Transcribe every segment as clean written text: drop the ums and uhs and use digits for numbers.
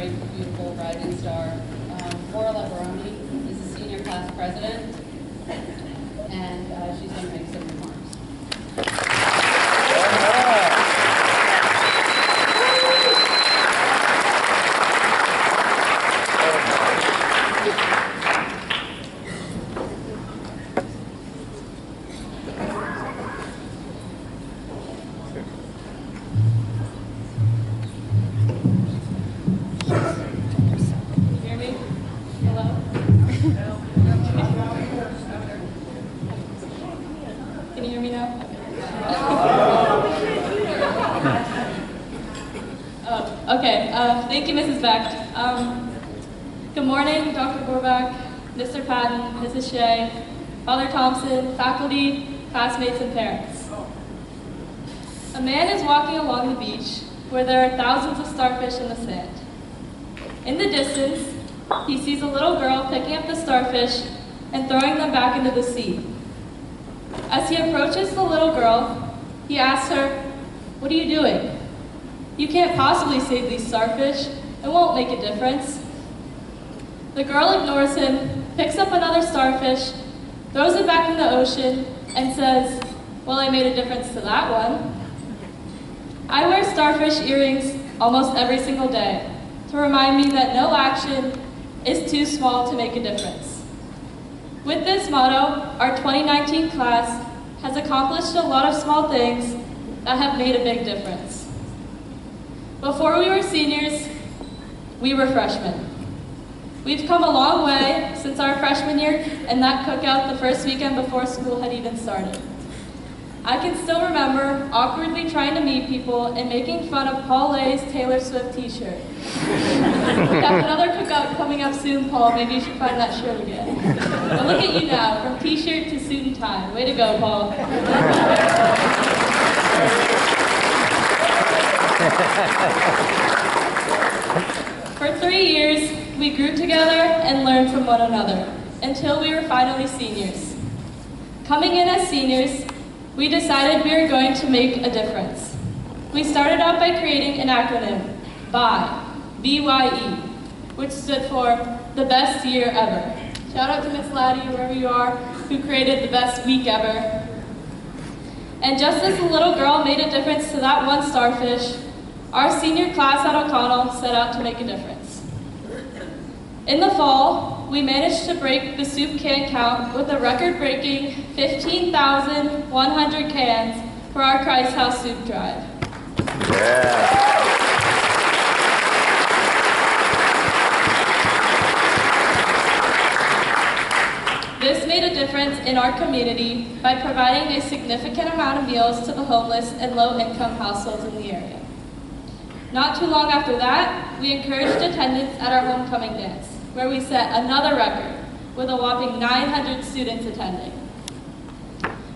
very beautiful rising star. Orla Baroni is the senior class president, and she's going to make some remarks. Thank you, Mrs. Becht. Good morning, Dr. Gorbach, Mr. Patton, Mrs. Shea, Father Thompson, faculty, classmates, and parents. A man is walking along the beach where there are thousands of starfish in the sand. In the distance, he sees a little girl picking up the starfish and throwing them back into the sea. As he approaches the little girl, he asks her, "What are you doing? You can't possibly save these starfish. It won't make a difference." The girl ignores him, picks up another starfish, throws it back in the ocean, and says, "Well, I made a difference to that one." I wear starfish earrings almost every single day to remind me that no action is too small to make a difference. With this motto, our 2019 class has accomplished a lot of small things that have made a big difference. Before we were seniors, we were freshmen. We've come a long way since our freshman year and that cookout the first weekend before school had even started. I can still remember awkwardly trying to meet people and making fun of Paul Lay's Taylor Swift t-shirt. We have another cookout coming up soon, Paul. Maybe you should find that shirt again. But look at you now, from t-shirt to suit and tie. Way to go, Paul. For 3 years, we grew together and learned from one another until we were finally seniors. Coming in as seniors, we decided we were going to make a difference. We started out by creating an acronym, BYE, B-Y-E, which stood for the best year ever. Shout out to Miss Laddie, wherever you are, who created the best week ever. And just as the little girl made a difference to that one starfish, our senior class at O'Connell set out to make a difference. In the fall, we managed to break the soup can count with a record-breaking 15,100 cans for our Christ House soup drive. Yeah. This made a difference in our community by providing a significant amount of meals to the homeless and low-income households in the area. Not too long after that, we encouraged attendance at our homecoming dance, where we set another record with a whopping 900 students attending.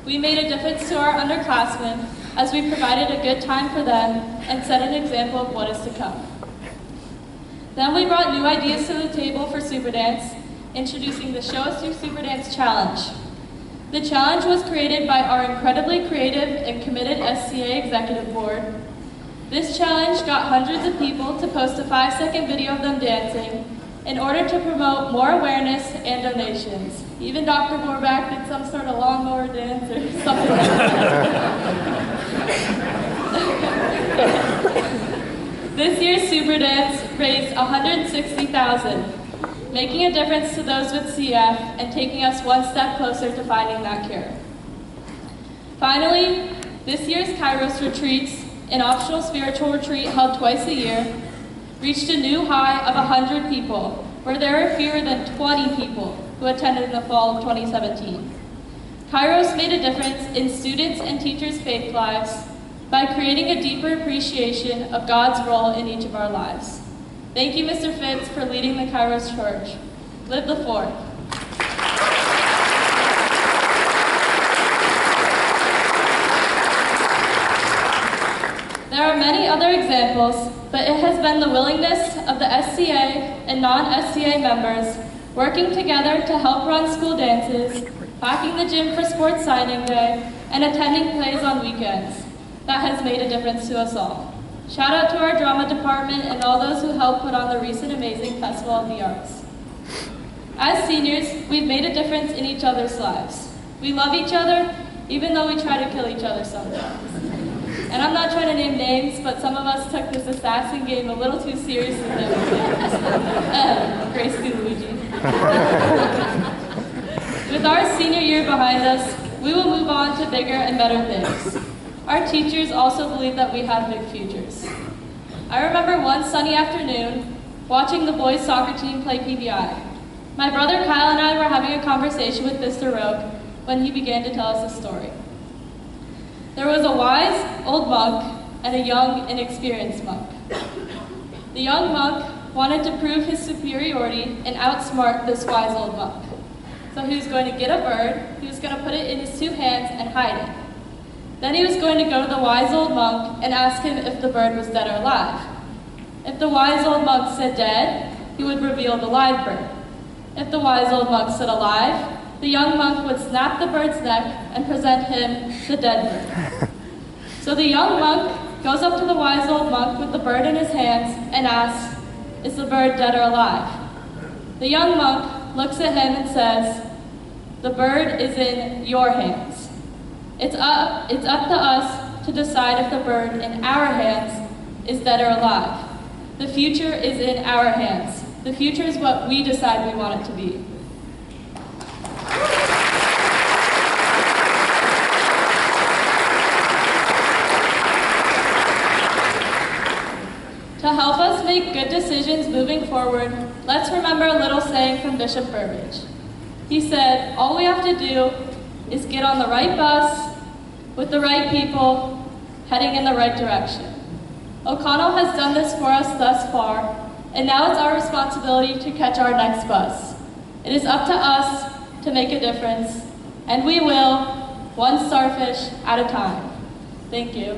We made a difference to our underclassmen as we provided a good time for them and set an example of what is to come. Then we brought new ideas to the table for Super Dance, introducing the Show Us Your Super Dance Challenge. The challenge was created by our incredibly creative and committed SCA Executive Board. This challenge got hundreds of people to post a 5-second video of them dancing in order to promote more awareness and donations. Even Dr. Gorbach did some sort of lawnmower dance or something like that. This year's Super Dance raised $160,000, making a difference to those with CF and taking us one step closer to finding that cure. Finally, this year's Kairos retreats, an optional spiritual retreat held twice a year, reached a new high of 100 people, where there were fewer than 20 people who attended in the fall of 2017. Kairos made a difference in students' and teachers' faith lives by creating a deeper appreciation of God's role in each of our lives. Thank you, Mr. Fitz, for leading the Kairos Church. Live the Fourth. There are many other examples, but it has been the willingness of the SCA and non-SCA members working together to help run school dances, packing the gym for sports signing day, and attending plays on weekends that has made a difference to us all. Shout out to our drama department and all those who helped put on the recent amazing Festival of the Arts. As seniors, we've made a difference in each other's lives. We love each other, even though we try to kill each other sometimes. And I'm not trying to name names, but some of us took this assassin game a little too seriously than we did. Grace to Luigi. With our senior year behind us, we will move on to bigger and better things. Our teachers also believe that we have big futures. I remember one sunny afternoon watching the boys' soccer team play PBI. My brother Kyle and I were having a conversation with Mr. Roque when he began to tell us a story. There was a wise old monk and a young, inexperienced monk. The young monk wanted to prove his superiority and outsmart this wise old monk. So he was going to get a bird, he was going to put it in his 2 hands and hide it. Then he was going to go to the wise old monk and ask him if the bird was dead or alive. If the wise old monk said dead, he would reveal the live bird. If the wise old monk said alive, the young monk would snap the bird's neck and present him the dead bird. So the young monk goes up to the wise old monk with the bird in his hands and asks, "Is the bird dead or alive?" The young monk looks at him and says, "The bird is in your hands. It's up to us to decide if the bird in our hands is dead or alive. The future is in our hands. The future is what we decide we want it to be." To help us make good decisions moving forward, let's remember a little saying from Bishop Burbage. He said, all we have to do is get on the right bus with the right people heading in the right direction. O'Connell has done this for us thus far, and now it's our responsibility to catch our next bus. It is up to us to make a difference, and we will, one starfish at a time. Thank you.